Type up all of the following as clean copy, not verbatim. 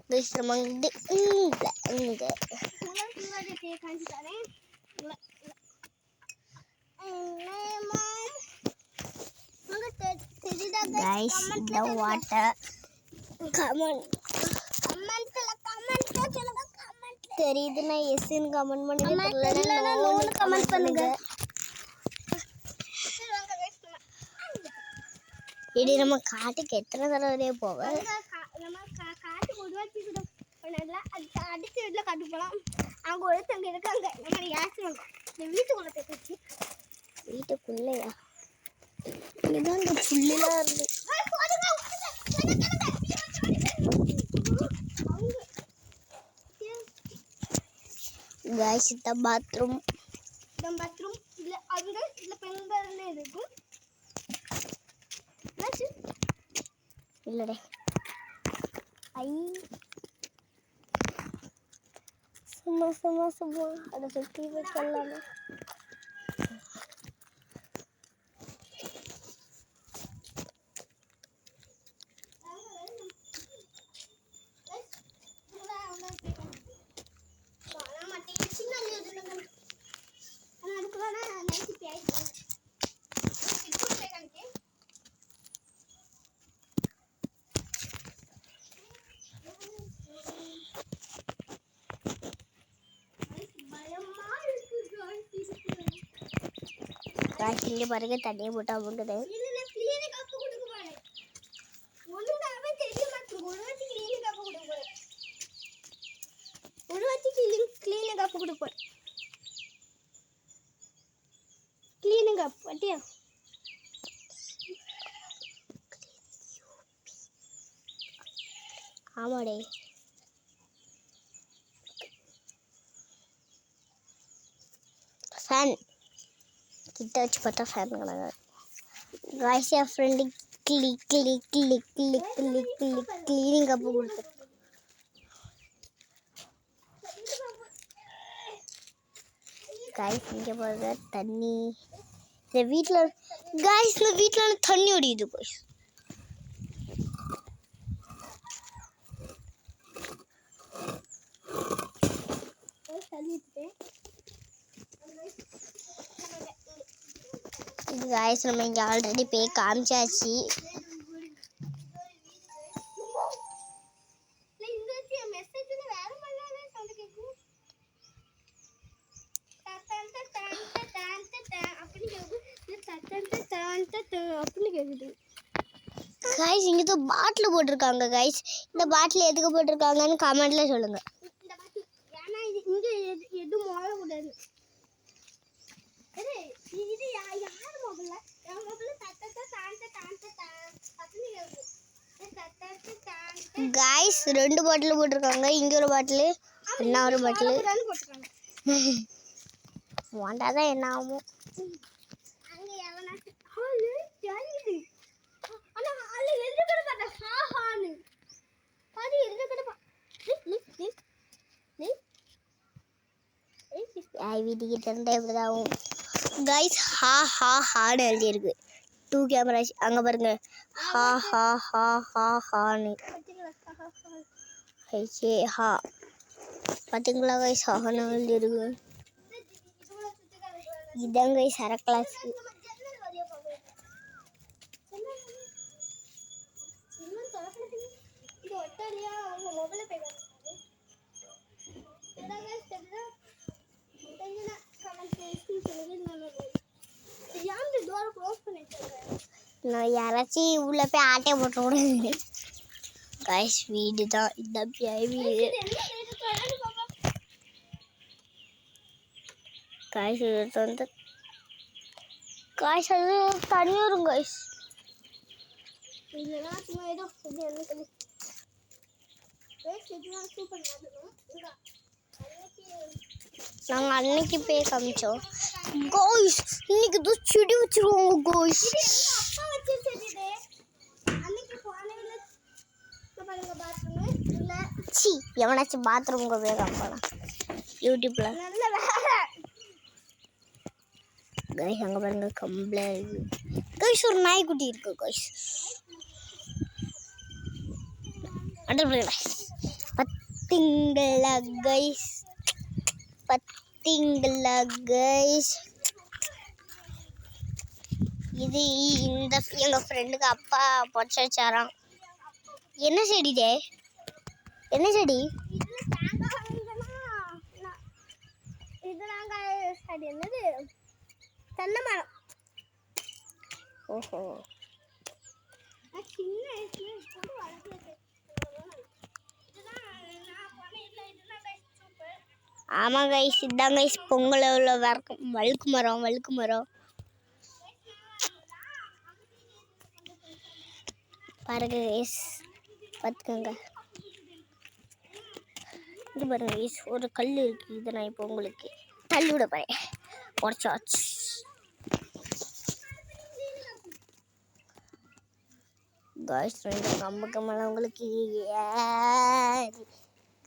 Guys நம்ம இங்க guys the water comment தெரியுதுன்னா எஸ் ன்னு கமெண்ட் பண்ணுங்க தெரியலனா நோன்னு கமெண்ட் பண்ணுங்க இடி நம்ம காட்டுக்கு எத்தனை தடவை போவோம் நம்ம காட்டுக்கு ஒரு வாட்டி கூட பண்ணல அது அடுத்த வீட்ல காட்டு போலாம் அங்க ஒருத்தங்க இருக்காங்க நம்ம யாச்சுவாங்க இந்த வீட்டுக்குள்ள போய் வீட்டுக்குள்ளயா இதுதான் இந்த புள்ளிலாம் இருக்கு guys இந்த பாத்ரூம் இல்ல அதுல இல்ல பெண்கள்னே இருக்கு என்னாச்சு இல்லடே ஐ சும்மா அதை சுற்றி வைக்கலாமே இங்கே பாருங்க தண்ணியை போட்டு அமுங்குது ஆமாடே ஃபேன் கிட்ட வச்சு பார்த்தா ஃபேன் கிடையாது guys என் ஃப்ரெண்டு கிளீனிங் கப்பு கொடுத்து guys இங்கே பாருங்க தண்ணி இந்த வீட்டில் தண்ணி ஓடியுது guys guys நம்ம இங்க ஆல்ரெடி போய் காமிச்சாச்சு guys இங்க तो பாட்டில் போட்டுருக்காங்க guys இந்த பாட்டில் எதுக்கு போட்டுருக்காங்கன்னு கமெண்ட்ல சொல்லுங்க ஏன்னா இங்க எது மோள கூடாது இது யார் மொபைல்ல என் மொபைல்ல गाइस ரெண்டு பாட்டில் போட்டுருக்காங்க இங்க ஒரு பாட்டில் என்ன ஒரு பாட்டில் போட்டுருக்காங்க வாண்டாதான் என்ன ஆகும் அங்க எவனா ஹால் ஜாலிது அண்ணா ஹால் எங்க கட பாத்த ஹான்னு பாதி எங்க கட பா ஐ வீடியோ கிட்ட இப்படிதான் गाइस ஹான்னு எழுதி இருக்கு 2 கேமரா அங்க பாருங்க ஹான்னு ஹே ஹா பாத்தீங்களா गाइस ஹான்னு எழுதி இருக்கு இதான் गाइस அரை கிளாஸ் நான் யாராச்சும் உள்ள போய் ஆட்டை போட்டு விடுங்க गाइस வீடு தான் இந்த பியாய் வீடு गाइस இது வந்து गाइस அது தனியா இருக்கும் गाइस இதெல்லாம் சும்மா ஏதோ இது என்ன சொல்லி இதெல்லாம் சூப்பர் நல்லா நாங்க அன்னைக்கு போய் காமிச்சோம் गाइस இன்னைக்கு तो செடி வச்சிருவாங்க गाइस அப்பா வச்ச செடிடே அன்னைக்கு போனேல பாருங்க பாத்ரூம் இல்ல சி எவனாச்சும் பாத்ரூம்க்கு போய் காமிப்பானா யூடியூப்ல நல்ல வேற गाइस அங்க பாருங்க கம்ப்ளே गाइस ஒரு நாய் குட்டி இருக்கு गाइस அண்டர் பத்திங்களா கைஸ், பத்திங்களா கைஸ். இது இந்த எங்கள் ஃப்ரெண்டுக்கு அப்பா பொச்ச வச்சாராம். என்ன செடிடே? என்ன செடி? இது நாங்கள் செடி என்னது? தென்னை மரம். ஓஹோ, சின்ன வயசுல வளர்க்குறது. ஆமாம் கைஸ், இதுதான் கைஸ் பொங்கல் உள்ள வழுக்கு மரம். வழுக்கு மரம் பாருங்க கைஸ், பார்த்துக்கோங்க. இது பாருங்க கைஸ், ஒரு கல் இருக்குது. இதை நான் இப்போ உங்களுக்கு தள்ளி விட போகிறேன். உடச்சாச்சு. கைஸ் ரெண்டு கம்புக்கு மேலே உங்களுக்கு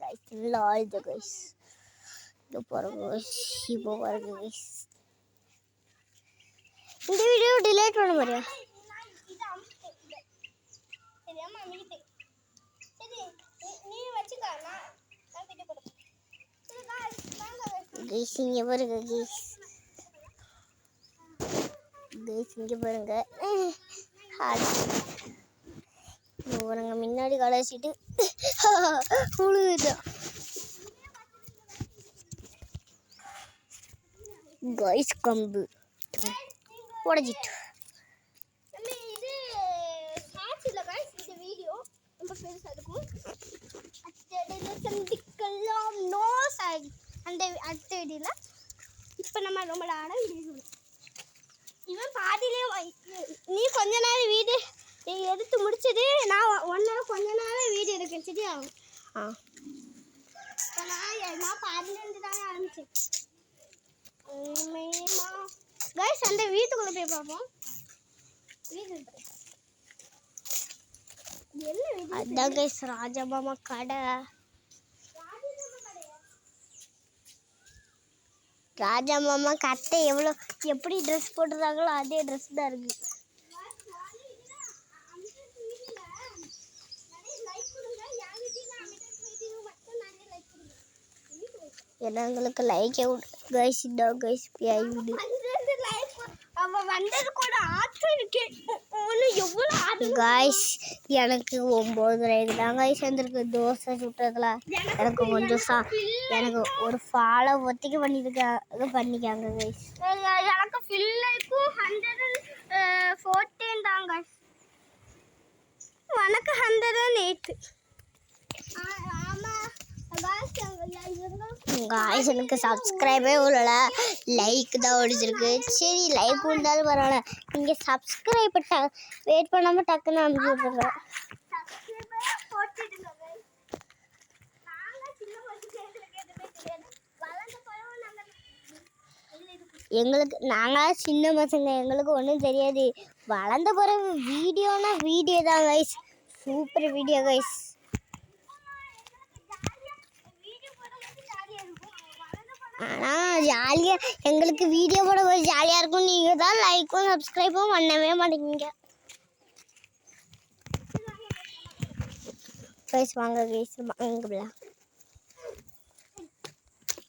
கைஸ் இல்லை ஆயுத கைஸ். இப்போ பாருங்க கைஸ், இப்போ பாருங்க கைஸ். இந்த வீடியோ டிலேட் பண்ண மாதிரியா? கைஸ் இங்கே பாருங்க கைஸ், கைஸ் இங்கே பாருங்க. பாருங்க முன்னாடி கடைசிட்டு உழுதுதான் கைஸ். கம்பு உடஞ்சிட்டு. அந்த அடுத்த வீடியோல இப்போ நம்ம ரொம்ப நேரம் வீடியோ இவன் பாதியிலே நீ கொஞ்ச நேரம் வீடியோ எடுத்து முடிச்சது. நான் கொஞ்ச நேரம் வீடியோ எடுக்கேன் சரியா? நான் பாதியிலேருந்து தானே ஆரம்பிச்சேன். கைஸ் அந்த வீட்டுக்குள்ளே போய் பார்ப்போம். அதான் கைஸ் ராஜமாமா கடை. ராஜா மாமா கட்டை எப்படி ட்ரெஸ் போட்டுருக்காங்களோ அதே ட்ரெஸ் தான் இருக்கு. ஏன்னா எங்களுக்கு லைக்கே கைஸ் இதான் கைஸ் பிஐ விடு. கைஸ் எனக்கு 9:30 தான் கைஸ் வந்திருக்கு. தோசை சுட்டுறதுல எனக்கு கொஞ்சம் எனக்கு ஒரு ஃபாலோ ஒத்திக்கு பண்ணிக்காங்க கைஸ். எனக்கு ஃபில்லைக்கு 114 தான் கைஸ். உனக்கு 108. கைஸ் எனக்கு சப்ஸ்கிரைபே உள்ள லைக் தான் ஒடிச்சிருக்கு. சரி லைக் இருந்தாலும் பரவாயில்ல, நீங்கள் சப்ஸ்கிரைப் வெயிட் பண்ணாமல் டக்குன்னு அனுப்பி விட்ருங்க. நாங்கள் சின்ன பசங்க, எங்களுக்கு ஒன்றும் தெரியாது. வளர்ந்த பிறகு வீடியோனா வீடியோ தான் கைஸ். Super video guys. ஆனால் ஜாலியாக எங்களுக்கு வீடியோ போட போது ஜாலியாக இருக்கும். நீங்கள் தான் லைக்கும் சப்ஸ்கிரைபும் பண்ணவே மாட்டேங்க கைஸ். வாங்க கைஸ் வாங்கலாம்.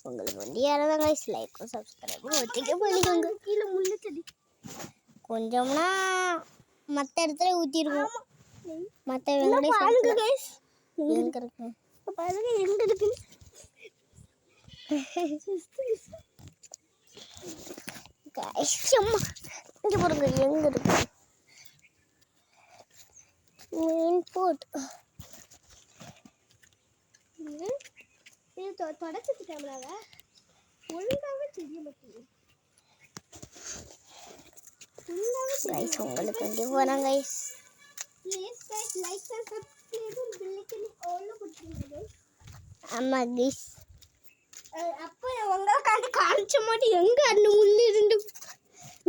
உங்களுக்கு வந்து யாராவது கைஸ் லைக்கும் சப்ஸ்கிரைபும் ஒத்திக்க பண்ணிக்கோங்க. கீழே முள்ளு செடி கொஞ்சம்னா மற்ற இடத்துல ஊற்றிருக்கோம். மற்ற பாருங்க கைஸ் எங்கே இருக்கு பாருங்க, எங்கே இருக்கு இங்கே பாருங்க எங்க இருக்கு மெயின் போர்ட். இது தொடச்சிட்டு கேமராவை ஒழுங்காக தெரிய மாட்டேங்குது கைஸ். உங்களுக்கு வந்து போகிறேன் guys. Please guys like and subscribe பில்லுக்கு ஆல் கொடுத்துருங்க. ஆமாம் கைஸ். அப்போ உங்களுக்கு காமிச்ச மாதிரி எங்கே அந்த முள்ளு இருந்து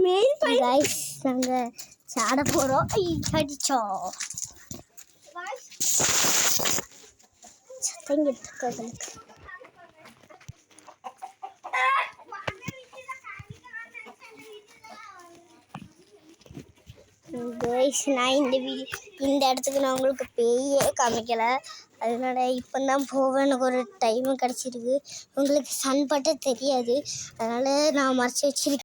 மெயின் கைஸ் நாங்கள் சாட போகிறோம். அடிச்சோம் சத்தங்க கைஸ். நான் இந்த வீடியோ இந்த இடத்துக்கு நான் உங்களுக்கு பேயே காமிக்கலை. அதனால இப்போ தான் போவேன். எனக்கு ஒரு டைமும் கிடச்சிருக்கு. உங்களுக்கு சன் பட்ட தெரியாது. அதனால் நான் மறைச்சி வச்சிருக்கேன்.